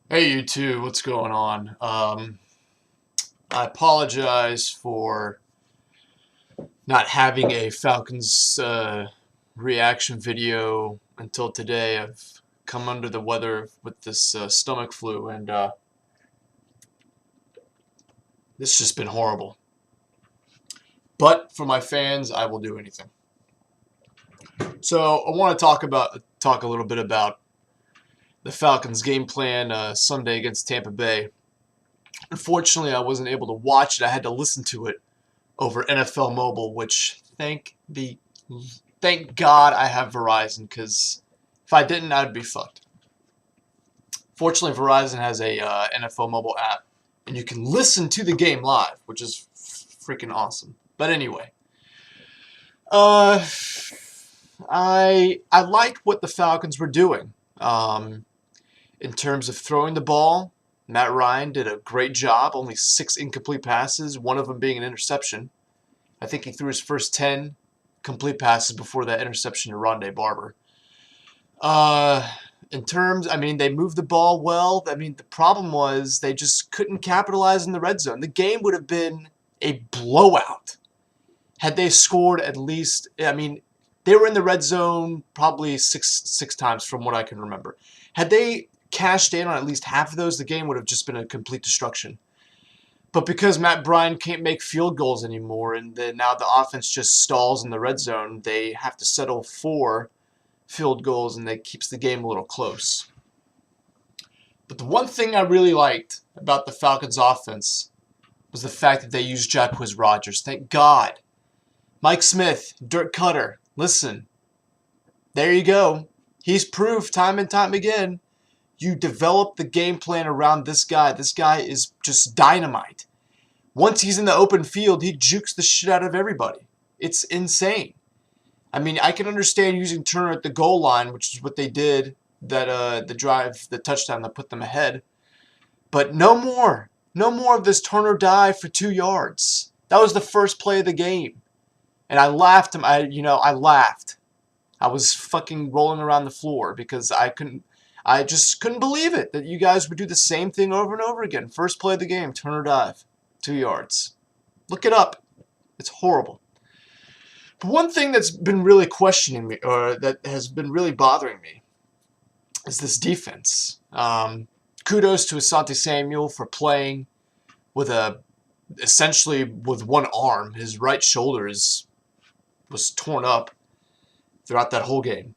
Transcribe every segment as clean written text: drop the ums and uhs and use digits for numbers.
Hey, you two, what's going on? I apologize for not having a Falcons reaction video until today. I've come under the weather with this stomach flu, and it's just been horrible. But for my fans, I will do anything. So I want to talk a little bit about the Falcons' game plan Sunday against Tampa Bay. Unfortunately, I wasn't able to watch it. I had to listen to it over NFL Mobile, which thank God I have Verizon, because if I didn't, I'd be fucked. Fortunately, Verizon has a NFL Mobile app, and you can listen to the game live, which is freaking awesome. But anyway, uh, I liked what the Falcons were doing. In terms of throwing the ball, Matt Ryan did a great job. Only 6 incomplete passes, one of them being an interception. I think he threw his first 10 complete passes before that interception to Rondé Barber. Uh, they moved the ball well. The problem was they just couldn't capitalize in the red zone. The game would have been a blowout had they scored at least. They were in the red zone probably six times from what I can remember. Had they cashed in on at least half of those, the game would have just been a complete destruction. But because Matt Bryan can't make field goals anymore, and now the offense just stalls in the red zone, they have to settle for field goals, and that keeps the game a little close. But the one thing I really liked about the Falcons' offense was the fact that they used Jacquizz Rodgers. Thank God. Mike Smith, Dirk Cutter, listen, there you go. He's proved time and time again, you develop the game plan around this guy. This guy is just dynamite. Once he's in the open field, he jukes the shit out of everybody. It's insane. I can understand using Turner at the goal line, which is what they did, the touchdown that put them ahead. But no more. No more of this Turner dive for 2 yards. That was the first play of the game. And I laughed. I laughed. I was fucking rolling around the floor because I just couldn't believe it that you guys would do the same thing over and over again. First play of the game, Turner dive, 2 yards. Look it up. It's horrible. But one thing that's been really questioning me, or that has been really bothering me, is this defense. Kudos to Asante Samuel for playing with essentially with one arm. His right shoulder was torn up throughout that whole game.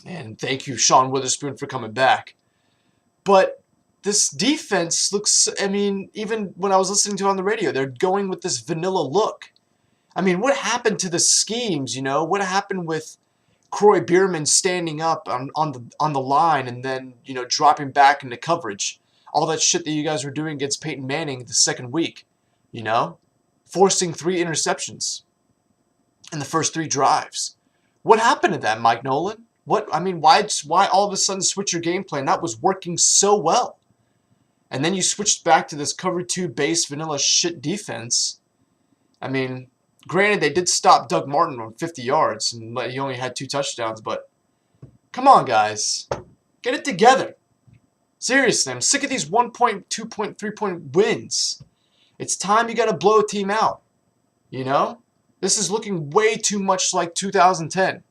And thank you, Sean Witherspoon, for coming back. But this defense looks, even when I was listening to it on the radio, they're going with this vanilla look. What happened to the schemes, What happened with Croy Bierman standing up on the line and then, dropping back into coverage? All that shit that you guys were doing against Peyton Manning the second week, Forcing 3 interceptions in the first 3 drives. What happened to that, Mike Nolan? Why all of a sudden switch your game plan? That was working so well. And then you switched back to this cover 2 base vanilla shit defense. Granted, they did stop Doug Martin on 50 yards, and he only had 2 touchdowns, but come on, guys. Get it together. Seriously, I'm sick of these 1 point, 2 point, 3 point wins. It's time you got to blow a team out. This is looking way too much like 2010.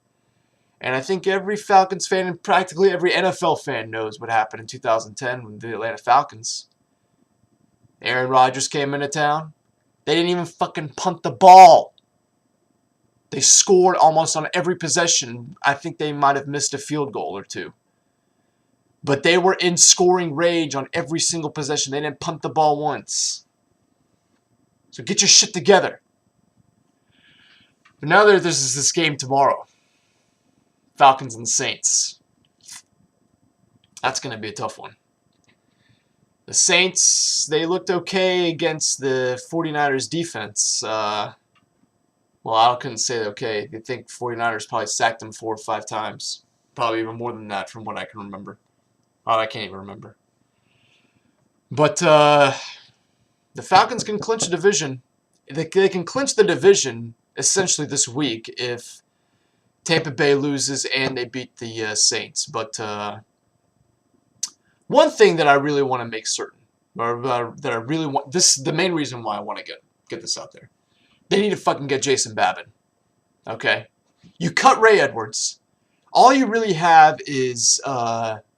And I think every Falcons fan and practically every NFL fan knows what happened in 2010 with the Atlanta Falcons. Aaron Rodgers came into town. They didn't even fucking punt the ball. They scored almost on every possession. I think they might have missed a field goal or 2. But they were in scoring rage on every single possession. They didn't punt the ball once. So get your shit together. But now there's this game tomorrow. Falcons and Saints. That's going to be a tough one. The Saints, they looked okay against the 49ers defense. I couldn't say okay. I think 49ers probably sacked them 4 or 5 times. Probably even more than that from what I can remember. I can't even remember. But the Falcons can clinch a division. They can clinch the division essentially this week if Tampa Bay loses and they beat the Saints. But One thing that I really want to make certain, or that I really want, this is the main reason why I want to get this out there. They need to fucking get Jason Babin. Okay? You cut Ray Edwards. All you really have is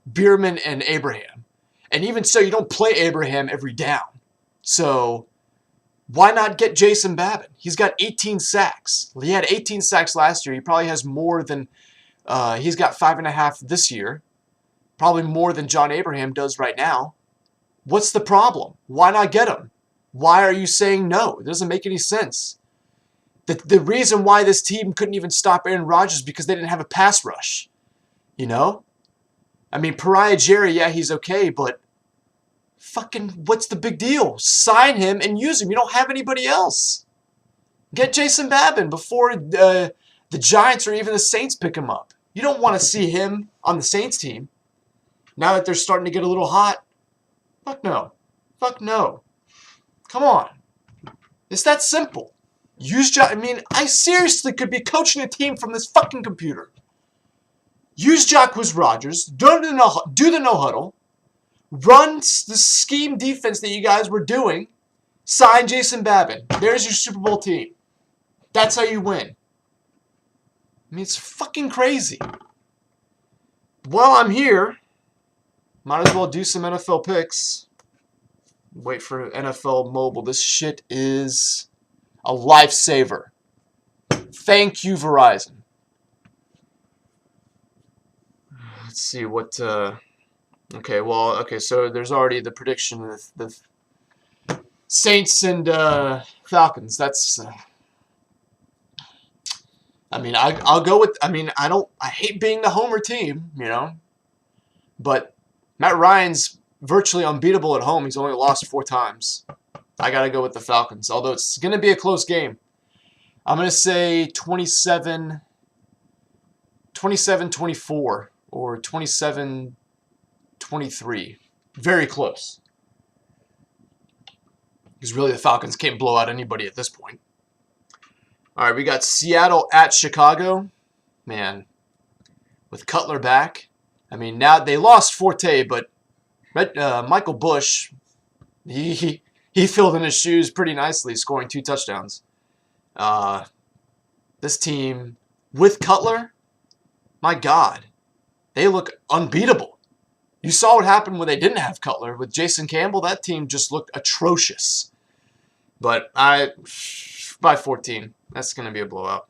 Bierman and Abraham. And even so, you don't play Abraham every down. So why not get Jason Babin? He's got 18 sacks. He had 18 sacks last year. He probably has more than, he's got 5.5 this year. Probably more than John Abraham does right now. What's the problem? Why not get him? Why are you saying no? It doesn't make any sense. The reason why this team couldn't even stop Aaron Rodgers is because they didn't have a pass rush. You know? I mean, Pariah Jerry, yeah, he's okay, but fucking what's the big deal? Sign him and use him. You don't have anybody else. Get Jason Babin before the Giants or even the Saints pick him up. You don't want to see him on the Saints team. Now that they're starting to get a little hot. Fuck no. Fuck no. Come on. It's that simple. I mean, I seriously could be coaching a team from this fucking computer. Use Jacquizz Rodgers. Do the no-huddle. Run the scheme defense that you guys were doing. Sign Jason Babin. There's your Super Bowl team. That's how you win. I mean, it's fucking crazy. While I'm here, might as well do some NFL picks. Wait for NFL Mobile. This shit is a lifesaver. Thank you, Verizon. Let's see what... Okay, so there's already the prediction of the Saints and Falcons. That's... I mean, I'll go with... I mean, I hate being the homer team, you know. But Matt Ryan's virtually unbeatable at home. He's only lost 4 times. I got to go with the Falcons, although it's going to be a close game. I'm going to say 27-24 or 27-23. Very close. Because really the Falcons can't blow out anybody at this point. All right, we got Seattle at Chicago. Man, with Cutler back. I mean, now they lost Forte, but Michael Bush, he filled in his shoes pretty nicely, scoring 2 touchdowns. This team, with Cutler, my God, they look unbeatable. You saw what happened when they didn't have Cutler. With Jason Campbell, that team just looked atrocious. But by 14, that's going to be a blowout.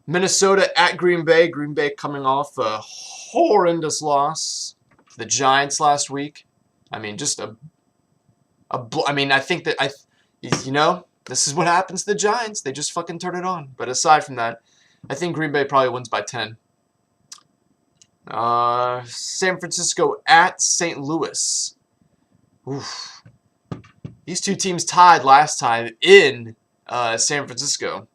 Minnesota at Green Bay. Green Bay coming off a horrendous loss to the Giants last week. I mean, just I mean, I think that you know, this is what happens to the Giants. They just fucking turn it on. But aside from that, I think Green Bay probably wins by 10. San Francisco at St. Louis. Oof. These two teams tied last time in San Francisco.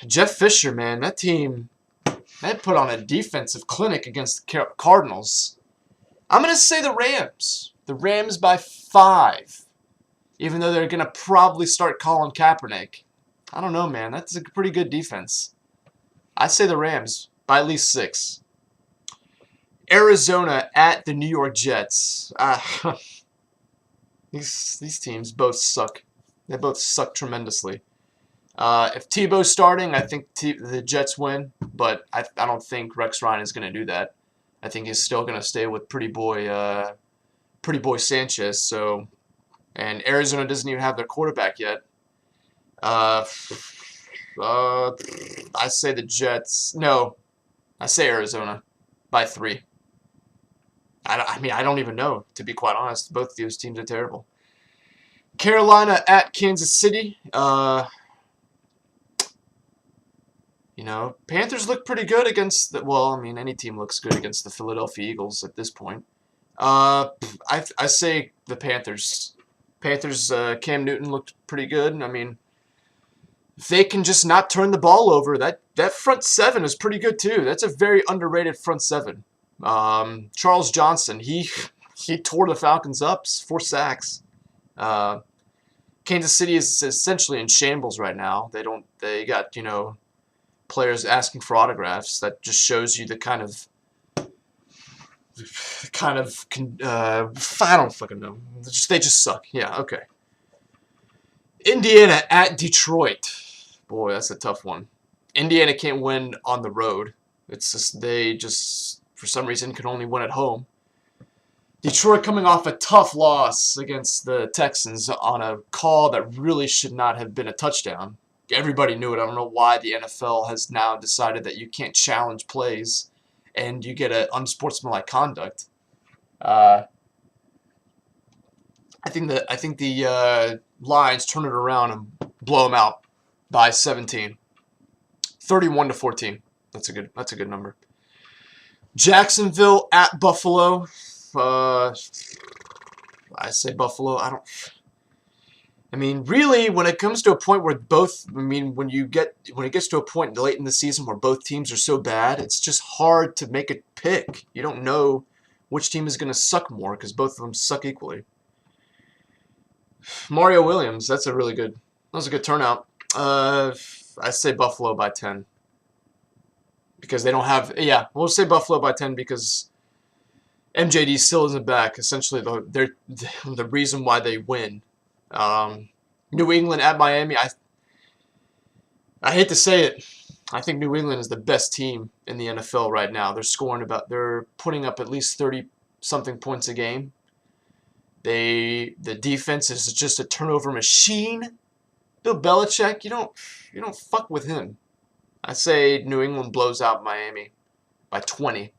Jeff Fisher, man, that team, they put on a defensive clinic against the Cardinals. I'm going to say the Rams. The Rams by 5. Even though they're going to probably start Colin Kaepernick. I don't know, man. That's a pretty good defense. I say the Rams by at least 6. Arizona at the New York Jets. These teams both suck. They both suck tremendously. If Tebow's starting, I think the Jets win, but I don't think Rex Ryan is going to do that. I think he's still going to stay with Pretty Boy Sanchez. So, and Arizona doesn't even have their quarterback yet. I say the Jets. No, I say Arizona by 3. I mean, I don't even know, to be quite honest. Both of those teams are terrible. Carolina at Kansas City. You know, Panthers look pretty good against the, well, I mean, any team looks good against the Philadelphia Eagles at this point. I say the Panthers. Panthers, Cam Newton looked pretty good. I mean, if they can just not turn the ball over, that front 7 is pretty good too. That's a very underrated front 7. Charles Johnson, he tore the Falcons up, 4 sacks. Kansas City is essentially in shambles right now. They got, you know, players asking for autographs. That just shows you the kind of kind of, I don't fucking know. They just suck. Yeah, okay. Indiana at Detroit. Boy, that's a tough one. Indiana can't win on the road. It's just, they just, for some reason, can only win at home. Detroit coming off a tough loss against the Texans on a call that really should not have been a touchdown. Everybody knew it. I don't know why the NFL has now decided that you can't challenge plays and you get an unsportsmanlike conduct. I think the Lions turn it around and blow them out by 17. 31-14. That's a good number. Jacksonville at Buffalo. I say Buffalo. I mean, really, when it comes to a point where when it gets to a point late in the season where both teams are so bad, it's just hard to make a pick. You don't know which team is going to suck more because both of them suck equally. Mario Williams, that was a good turnout. I say Buffalo by 10. Because they don't have, we'll say Buffalo by 10 because MJD still isn't back. Essentially, they're the reason why they win. New England at Miami. I hate to say it. I think New England is the best team in the NFL right now. They're putting up at least 30-something points a game. The defense is just a turnover machine. Bill Belichick, you don't fuck with him. I say New England blows out Miami by 20.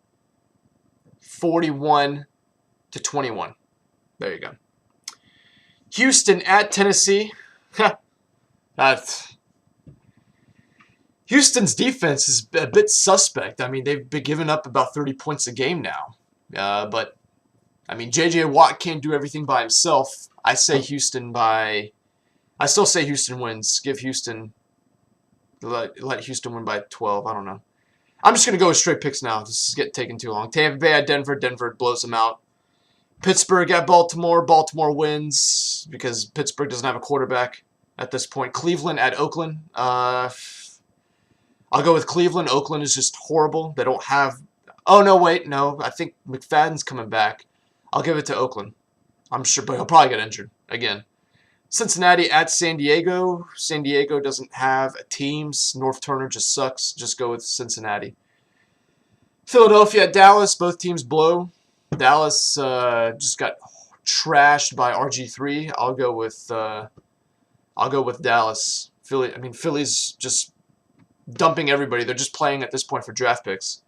41-21. There you go. Houston at Tennessee. Houston's defense is a bit suspect. I mean, they've been giving up about 30 points a game now. But, I mean, J.J. Watt can't do everything by himself. I still say Houston wins. Give Houston... Let Houston win by 12. I don't know. I'm just going to go with straight picks now. This is getting taken too long. Tampa Bay at Denver. Denver blows them out. Pittsburgh at Baltimore. Baltimore wins because Pittsburgh doesn't have a quarterback at this point. Cleveland at Oakland. I'll go with Cleveland. Oakland is just horrible. They don't have... Oh, no, wait. No, I think McFadden's coming back. I'll give it to Oakland. I'm sure, but he'll probably get injured again. Cincinnati at San Diego. San Diego doesn't have a team. North Turner just sucks. Just go with Cincinnati. Philadelphia at Dallas. Both teams blow. Dallas just got trashed by RG3. I'll go with Dallas. Philly's just dumping everybody. They're just playing at this point for draft picks.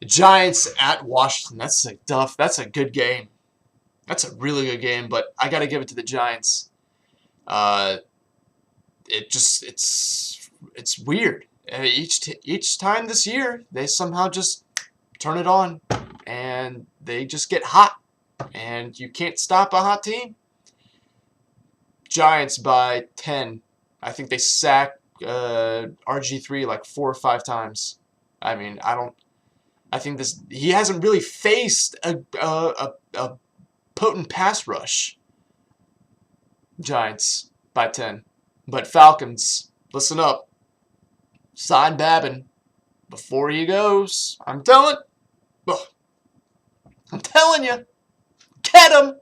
The Giants at Washington. That's a good game. That's a really good game, but I got to give it to the Giants. It's weird. Each time this year, they somehow just turn it on, and they just get hot, and you can't stop a hot team. Giants by 10. I think they sack RG3 like 4 or 5 times. I mean, I think he hasn't really faced a potent pass rush. Giants by 10. But Falcons, listen up. Sign Babin before he goes. I'm telling you. Get him.